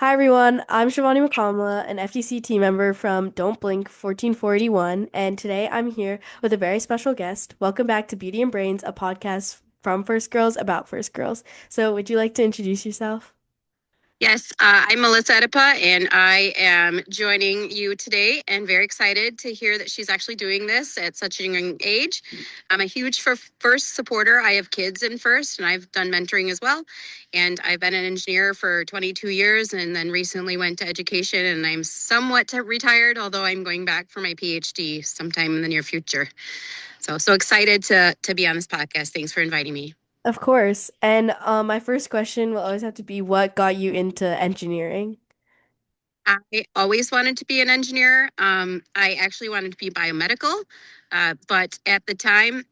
Hi everyone, I'm Shivani McComla, an FTC team member from Don't Blink 14481, and today I'm here with a very special guest. Welcome back to Beauty and Brains, a podcast from First Girls about First Girls. So, would you like to introduce yourself? Yes, I'm Melissa Edipa, and I am joining you today and very excited to hear that she's actually doing this at such a young age. I'm a huge First supporter. I have kids in First, and I've done mentoring as well. And I've been an engineer for 22 years and then recently went to education, and I'm somewhat retired, although I'm going back for my PhD sometime in the near future. So excited to be on this podcast. Thanks for inviting me. Of course. And my first question will always have to be what got you into engineering? I always wanted to be an engineer. I actually wanted to be biomedical, but at the time,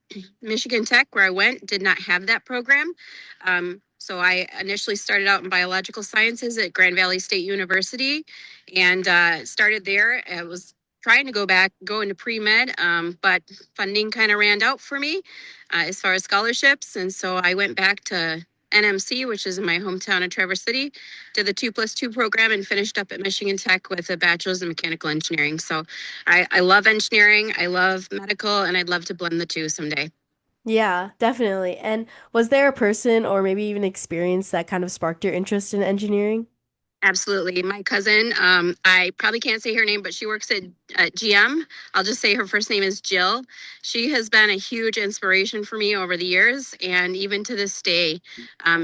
Michigan Tech, where I went, did not have that program. So I initially started out in biological sciences at Grand Valley State University and started there. I was trying to go into pre-med, but funding kind of ran out for me as far as scholarships. And so I went back to NMC, which is in my hometown of Traverse City, did the 2+2 program and finished up at Michigan Tech with a bachelor's in mechanical engineering. So I love engineering, I love medical, and I'd love to blend the two someday. Yeah, definitely. And was there a person or maybe even experience that kind of sparked your interest in engineering? Absolutely. My cousin, I probably can't say her name, but she works at GM. I'll just say her first name is Jill. She has been a huge inspiration for me over the years. And even to this day,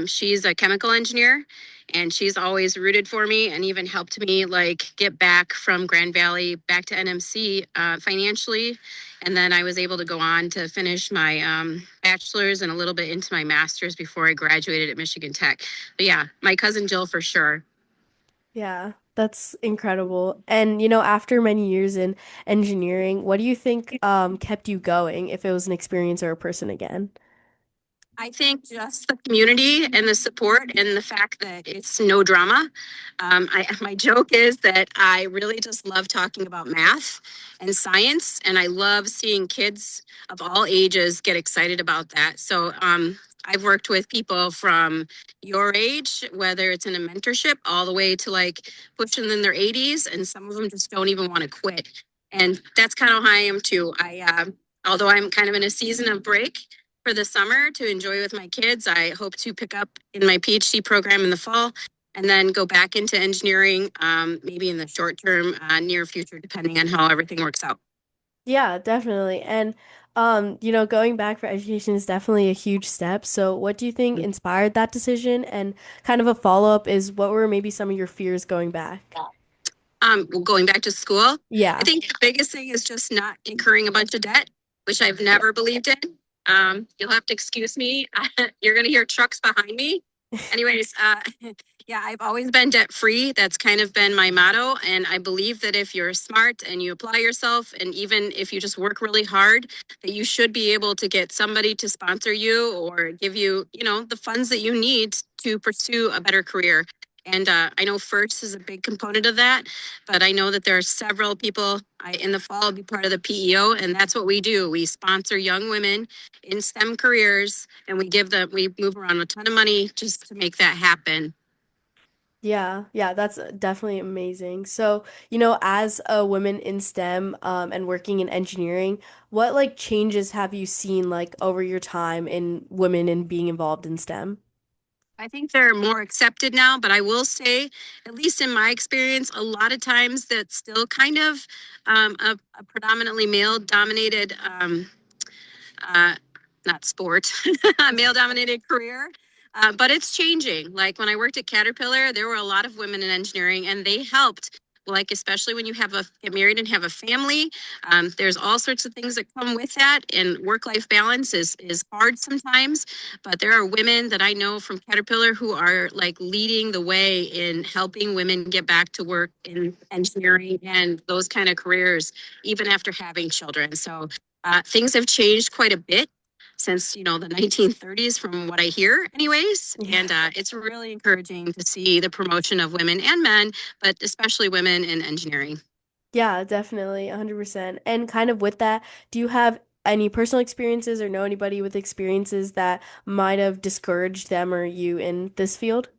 she's a chemical engineer and she's always rooted for me and even helped me like get back from Grand Valley back to NMC financially. And then I was able to go on to finish my bachelor's and a little bit into my master's before I graduated at Michigan Tech. But yeah, my cousin Jill for sure. Yeah, that's incredible. And after many years in engineering, what do you think kept you going if it was an experience or a person again? I think just the community and the support and the fact that it's no drama. My joke is that I really just love talking about math and science, and I love seeing kids of all ages get excited about that. So I've worked with people from your age, whether it's in a mentorship, all the way to like pushing in their 80s, and some of them just don't even want to quit. And that's kind of how I am too. Although I'm kind of in a season of break for the summer to enjoy with my kids. I hope to pick up in my PhD program in the fall and then go back into engineering, maybe in the short term, near future, depending on how everything works out. Yeah, definitely. And going back for education is definitely a huge step. So what do you think inspired that decision? And kind of a follow-up is what were maybe some of your fears going back? Well, going back to school, I Yeah. think the biggest thing is just not incurring a bunch of debt, which I've never believed in. You'll have to excuse me. You're going to hear trucks behind me. Anyways, yeah, I've always been debt free. That's kind of been my motto. And I believe that if you're smart and you apply yourself, and even if you just work really hard, that you should be able to get somebody to sponsor you or give you, the funds that you need to pursue a better career. And I know FIRST is a big component of that, but I know that there are several people in the fall will be part of the PEO, and that's what we do. We sponsor young women in STEM careers, and we move around a ton of money just to make that happen. Yeah, yeah, that's definitely amazing. So, as a woman in STEM, and working in engineering, what like changes have you seen like over your time in women and being involved in STEM? I think they're more accepted now, but I will say, at least in my experience, a lot of times that's still kind of a predominantly male dominated uh, not sport, a male dominated career. But it's changing. Like when I worked at Caterpillar, there were a lot of women in engineering and they helped. Like, especially when you get married and have a family, there's all sorts of things that come with that. And work-life balance is hard sometimes. But there are women that I know from Caterpillar who are like leading the way in helping women get back to work in engineering and those kind of careers, even after having children. So things have changed quite a bit since the 1930s, from what I hear, anyways. Yeah. And it's really encouraging to see the promotion of women and men, but especially women in engineering. Yeah, definitely, 100%. And kind of with that, do you have any personal experiences or know anybody with experiences that might have discouraged them or you in this field?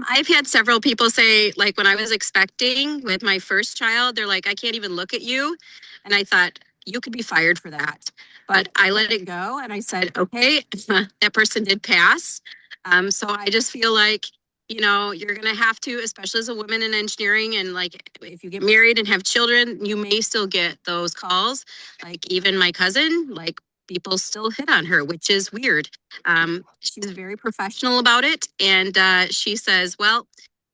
I've had several people say, like when I was expecting with my first child, they're like, I can't even look at you. And I thought, you could be fired for that. But I let it go and I said, okay, that person did pass. So I just feel like, you're going to have to, especially as a woman in engineering, and like if you get married and have children, you may still get those calls. Like even my cousin, like people still hit on her, which is weird. She's very professional about it. And she says, well,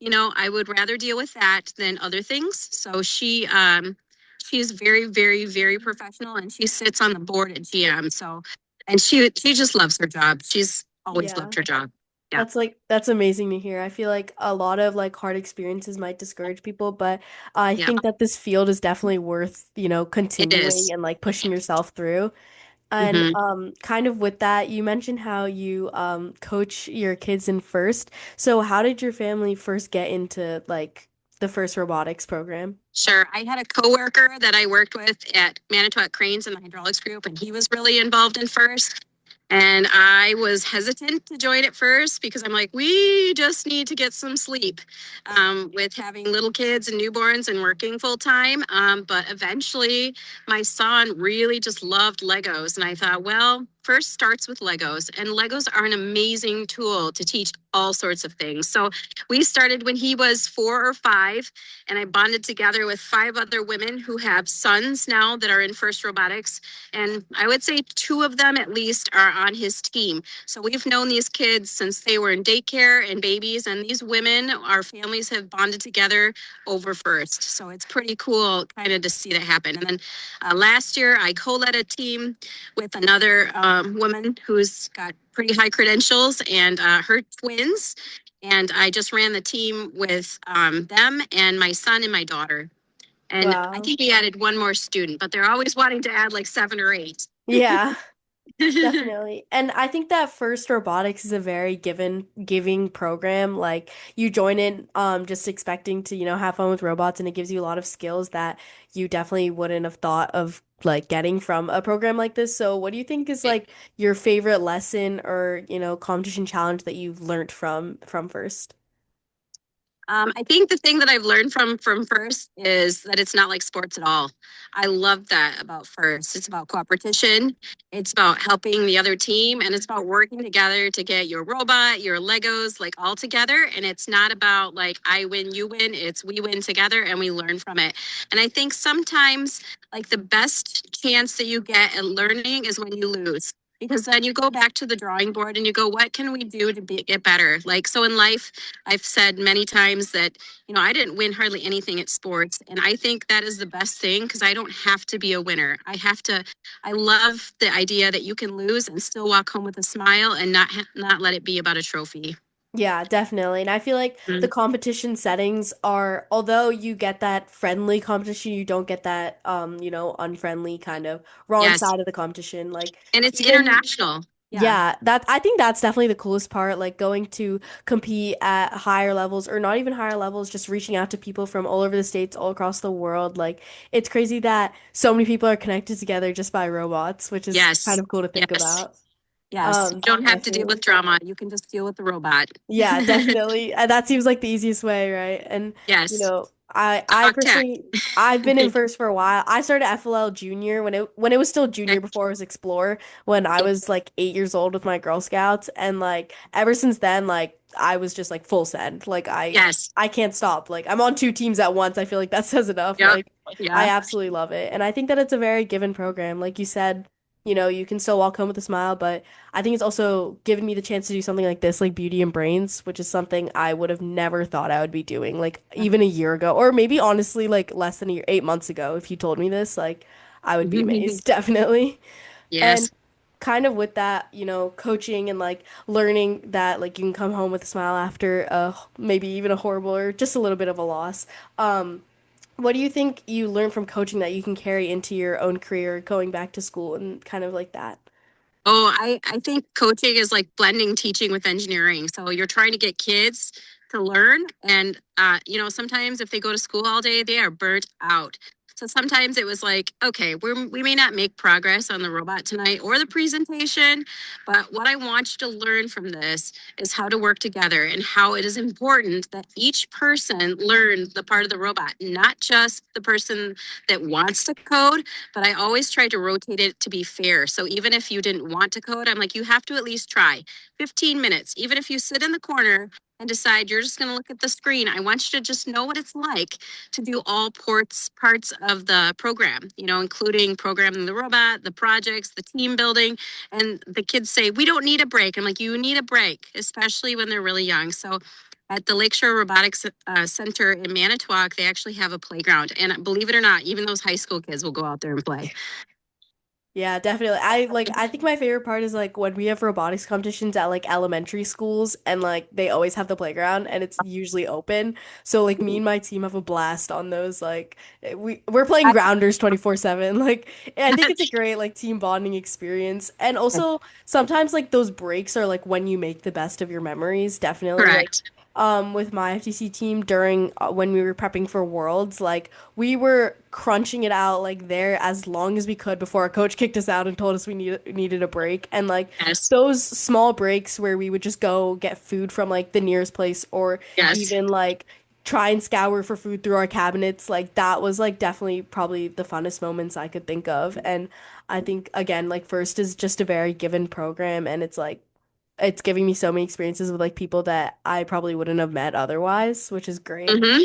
I would rather deal with that than other things. So she's very, very, very professional and she sits on the board at GM. So, and she just loves her job. She's always Yeah. loved her job. Yeah. That's amazing to hear. I feel like a lot of like hard experiences might discourage people, but I Yeah. think that this field is definitely worth, It continuing is. and like pushing yourself through. And Mm-hmm. kind of with that, you mentioned how you coach your kids in first. So how did your family first get into like the first robotics program? Sure. I had a coworker that I worked with at Manitowoc Cranes in the hydraulics group, and he was really involved in first. And I was hesitant to join at first because I'm like, we just need to get some sleep with having little kids and newborns and working full time. But eventually, my son really just loved Legos. And I thought, well, first starts with Legos, and Legos are an amazing tool to teach all sorts of things. So we started when he was 4 or 5, and I bonded together with 5 other women who have sons now that are in FIRST Robotics. And I would say 2 of them at least are on his team. So we've known these kids since they were in daycare and babies. And these women, our families have bonded together over FIRST. So it's pretty cool kind of to see that happen. And then last year, I co led a team with another woman who's got pretty high credentials and her twins. And I just ran the team with them and my son and my daughter. And I Wow. think we added one more student, but they're always wanting to add like 7 or 8. Yeah. Definitely. And I think that First Robotics is a very giving program. Like you join in just expecting to, have fun with robots and it gives you a lot of skills that you definitely wouldn't have thought of like getting from a program like this. So what do you think is like your favorite lesson or, competition challenge that you've learned from First? I think the thing that I've learned from First is that it's not like sports at all. I love that about First. It's about cooperation. It's about helping the other team, and it's about working together to get your robot, your Legos, like all together. And it's not about like I win, you win. It's we win together, and we learn from it. And I think sometimes like the best chance that you get at learning is when you lose. Because then you go back to the drawing board and you go, what can we do to get better? Like, so in life, I've said many times that, I didn't win hardly anything at sports. And I think that is the best thing because I don't have to be a winner. I love the idea that you can lose and still walk home with a smile and not let it be about a trophy. Yeah, definitely. And I feel like the Mm. competition settings are, although you get that friendly competition, you don't get that, unfriendly kind of wrong Yes. side of the competition. Like And it's even, international. Yeah. yeah, I think that's definitely the coolest part, like going to compete at higher levels or not even higher levels, just reaching out to people from all over the states, all across the world. Like it's crazy that so many people are connected together just by robots, which is kind Yes. of cool to think Yes. about. Yes. You don't have to deal with Definitely. drama. You can just deal with the robot. Yeah, definitely. And that seems like the easiest way, right? And Yes. I Talk tech. personally I've been in first for a while. I started FLL junior when it was still junior before it was Explorer when I was like 8 years old with my Girl Scouts and like ever since then like I was just like full send. Like Yes. I can't stop. Like I'm on two teams at once. I feel like that says enough. Yep. Like I Yeah. absolutely love it. And I think that it's a very given program. Like you said, you can still walk home with a smile, but I think it's also given me the chance to do something like this, like Beauty and Brains, which is something I would have never thought I would be doing, like even a year ago, or maybe honestly, like less than a year, 8 months ago. If you told me this, like I would be amazed, definitely. And Yes. kind of with that, coaching and like learning that like you can come home with a smile after maybe even a horrible or just a little bit of a loss. What do you think you learned from coaching that you can carry into your own career, going back to school and kind of like that? Oh, I think coaching is like blending teaching with engineering. So you're trying to get kids to learn. And, sometimes if they go to school all day, they are burnt out. So sometimes it was like, okay, we may not make progress on the robot tonight or the presentation, but what I want you to learn from this is how to work together and how it is important that each person learn the part of the robot, not just the person that wants to code, but I always try to rotate it to be fair. So even if you didn't want to code, I'm like, you have to at least try 15 minutes. Even if you sit in the corner and decide you're just going to look at the screen, I want you to just know what it's like to do all parts of the program, including programming the robot, the projects, the team building. And the kids say, we don't need a break. I'm like, you need a break, especially when they're really young. So at the Lakeshore Robotics Center in Manitowoc, they actually have a playground. And believe it or not, even those high school kids will go out there and play. Yeah, definitely. I think my favorite part is like when we have robotics competitions at like elementary schools and like they always have the playground and it's usually open. So like me and my team have a blast on those like we're playing grounders 24/7. Like I think it's a great like team bonding experience. And also sometimes like those breaks are like when you make the best of your memories. Definitely like Correct. with my FTC team during when we were prepping for Worlds, like we were crunching it out like there as long as we could before our coach kicked us out and told us we needed a break. And like Yes. those small breaks where we would just go get food from like the nearest place or Yes. even like try and scour for food through our cabinets, like that was like definitely probably the funnest moments I could think of. And I think again, like first is just a very given program and it's giving me so many experiences with like people that I probably wouldn't have met otherwise, which is great. Mm-hmm.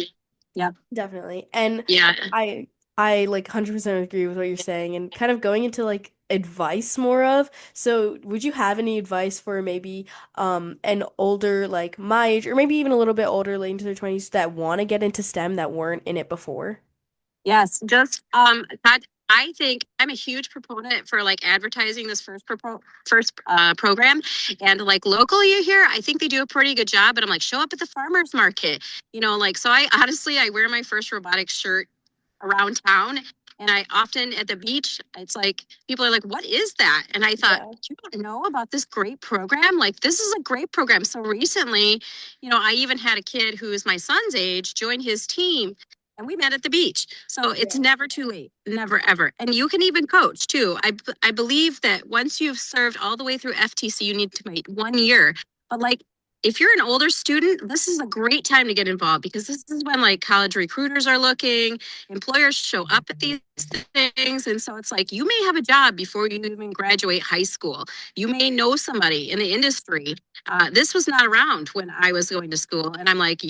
Yep. Definitely. And Yeah. I I like 100% agree with what you're saying and kind of going into like advice more of. So, would you have any advice for maybe an older like my age or maybe even a little bit older, late into their 20s that want to get into STEM that weren't in it before? Yes, just Todd, I think I'm a huge proponent for like advertising this first program, and like locally here, I think they do a pretty good job. But I'm like, show up at the farmers market, like so. I honestly, I wear my first robotics shirt around town, and I often at the beach, it's like people are like, "What is that?" And I thought, Yeah. you don't know about this great program? Like this is a great program. So recently, I even had a kid who is my son's age join his team and we met at the beach. So it's Yeah. never too late, never ever. And you can even coach too. I believe that once you've served all the way through FTC, you need to wait 1 year. But like if you're an older student, this is a great time to get involved because this is when like college recruiters are looking, employers show up at these things. And so it's like you may have a job before you even graduate high school. You may know somebody in the industry. This was not around when I was going to school. And I'm like,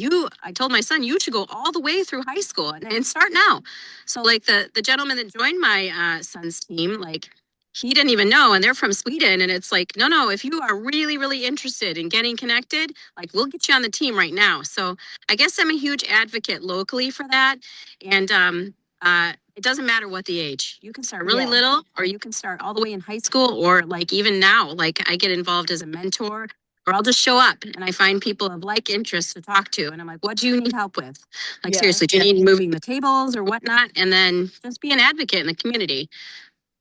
I told my son, you should go all the way through high school and start now. So like the gentleman that joined my son's team, like he didn't even know, and they're from Sweden. And it's like, no, if you are really, really interested in getting connected, like we'll get you on the team right now. So I guess I'm a huge advocate locally for that. And it doesn't matter what the age. You can start really Yeah. little, or you can start all the way in high school, or like even now, like I get involved as a mentor, or I'll just show up and I find people of like interest to talk to. And I'm like, what do you need help with? Like, Yeah. seriously, do you need moving the tables or whatnot? And then just be an advocate in the community.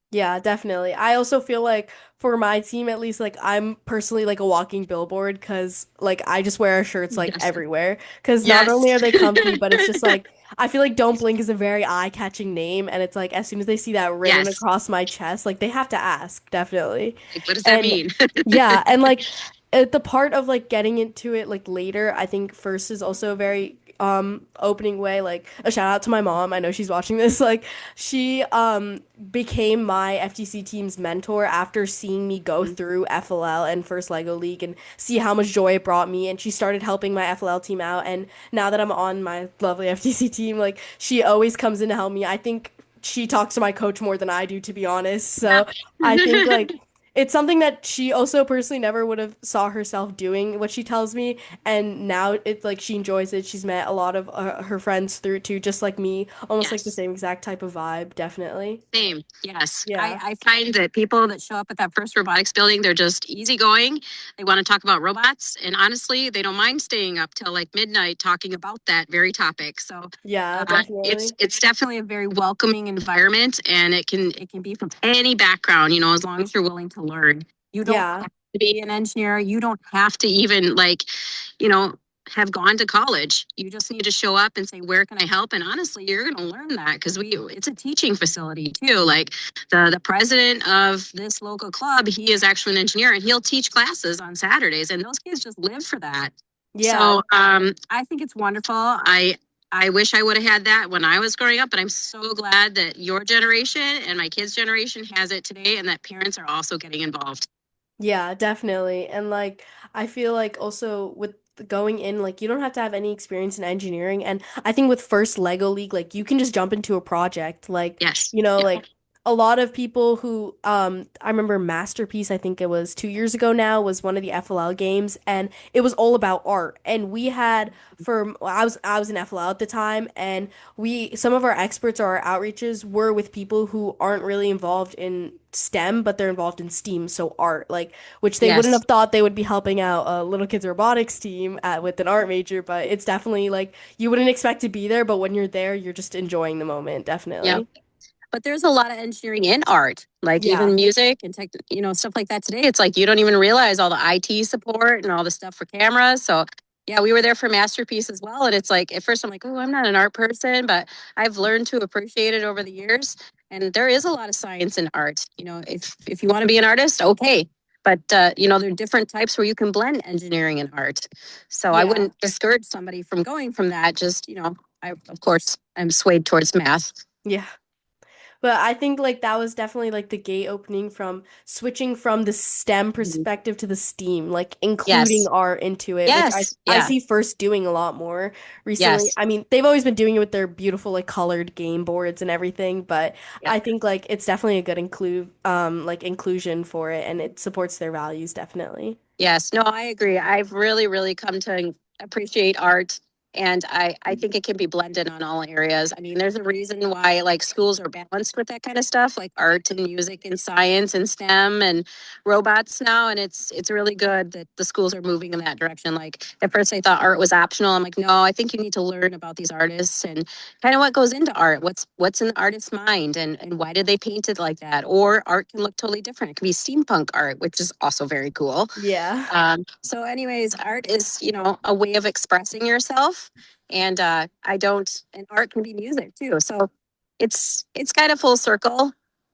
Yeah, definitely. I also feel like for my team at least like I'm personally like a walking billboard because like I just wear our shirts like Yes. everywhere because not Yes. only are they comfy but it's just like I feel like Don't Blink is a very eye-catching name and it's like as soon as they see that written Yes. across my chest like they have to ask definitely. Like, what does that And mean? yeah, and like the part of like getting into it like later, I think first is also a very opening way. Like a shout out to my mom. I know she's watching this. Like she became my FTC team's mentor after seeing me go through FLL and first Lego League and see how much joy it brought me and she started helping my FLL team out and now that I'm on my lovely FTC team, like she always comes in to help me. I think she talks to my coach more than I do, to be honest. So I think like it's something that she also personally never would have saw herself doing what she tells me and now it's like she enjoys it. She's met a lot of her friends through it too, just like me, almost like the Yes. same exact type of vibe, definitely. Same. Yes. Yeah. I find that people that show up at that first robotics building, they're just easygoing. They want to talk about robots. And honestly, they don't mind staying up till like midnight talking about that very topic. So Yeah, it's definitely. it's definitely a very welcoming environment and it can be from any background, as long as you're willing to learn. You don't Yeah. have to be an engineer. You don't have to even like, you know, have gone to college. You just need to show up and say, where can I help? And honestly, you're going to learn that because it's a teaching facility too. Like the president of this local club, he is actually an engineer and he'll teach classes on Saturdays, and those kids just live for that. Yeah, So I think it's wonderful. I wish I would have had that when I was growing up, but I'm so glad that your generation and my kids' generation has it today, and that parents are also getting involved. yeah, definitely. And like I feel like also with going in, like you don't have to have any experience in engineering. And I think with first Lego League, like you can just jump into a project. Like, Yes. Yeah. like a lot of people who I remember Masterpiece, I think it was 2 years ago now, was one of the FLL games and it was all about art. And we had I was in FLL at the time and we some of our experts or our outreaches were with people who aren't really involved in STEM, but they're involved in STEAM, so art, like which they wouldn't Yes. have thought they would be helping out a little kids robotics team with an art major, but it's definitely like you wouldn't expect to be there, but when you're there, you're just enjoying the moment, Yeah. definitely. But there's a lot of engineering in art, like Yeah. even music and tech, stuff like that today. It's like you don't even realize all the IT support and all the stuff for cameras. So yeah, we were there for Masterpiece as well. And it's like at first I'm like, oh, I'm not an art person, but I've learned to appreciate it over the years. And there is a lot of science in art. If you want to be an artist, okay. But there are different types where you can blend engineering and art. So I Yeah. wouldn't discourage somebody from going from that. Just, I of course I'm swayed towards math. Yeah. But I think like that was definitely like the gate opening from switching from the STEM Mhm. perspective to the STEAM, like including Yes. art into it, which I Yes. I Yeah. see First doing a lot more recently. Yes. I mean, they've always been doing it with their beautiful like colored game boards and everything, but Yep. I think like it's definitely a good inclusion for it and it supports their values definitely. Yes. No, I agree. I've really, really come to appreciate art. And I think it can be blended on all areas. I mean, there's a reason why like schools are balanced with that kind of stuff, like art and music and science and STEM and robots now. And it's really good that the schools are moving in that direction. Like at first I thought art was optional. I'm like, no, I think you need to learn about these artists and kind of what goes into art. What's in the artist's mind and why did they paint it like that? Or art can look totally different. It can be steampunk art, which is also very cool. Yeah. So anyways, art is, a way of expressing yourself. And and art can be music too. So it's kind of full circle.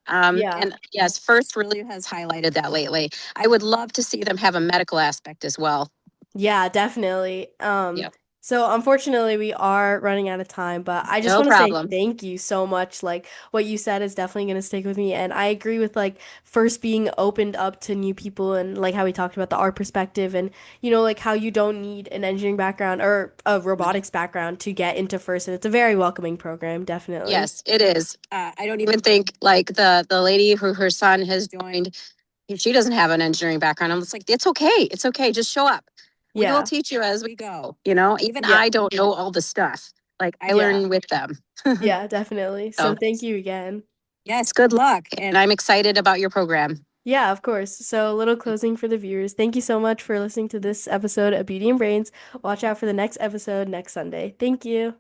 Yeah. And yes, First really has highlighted that lately. I would love to see them have a medical aspect as well. Yeah, definitely. Yep. So unfortunately we are running out of time, but I just No want to say problem. thank you so much. Like what you said is definitely going to stick with me. And I agree with like first being opened up to new people and like how we talked about the art perspective and like how you don't need an engineering background or a robotics background to get into first. And it's a very welcoming program, definitely. Yes, it is. I don't even think like the lady who her son has joined, if she doesn't have an engineering background. I'm just like, it's okay. It's okay. Just show up. We will Yeah. teach you as we go. Even Yeah. I don't know all the stuff. Like I Yeah. learn with them. Yeah, definitely. So So thank you again. yes, good luck. And I'm excited about your program. Yeah, of course. So, a little closing for the viewers. Thank you so much for listening to this episode of Beauty and Brains. Watch out for the next episode next Sunday. Thank you.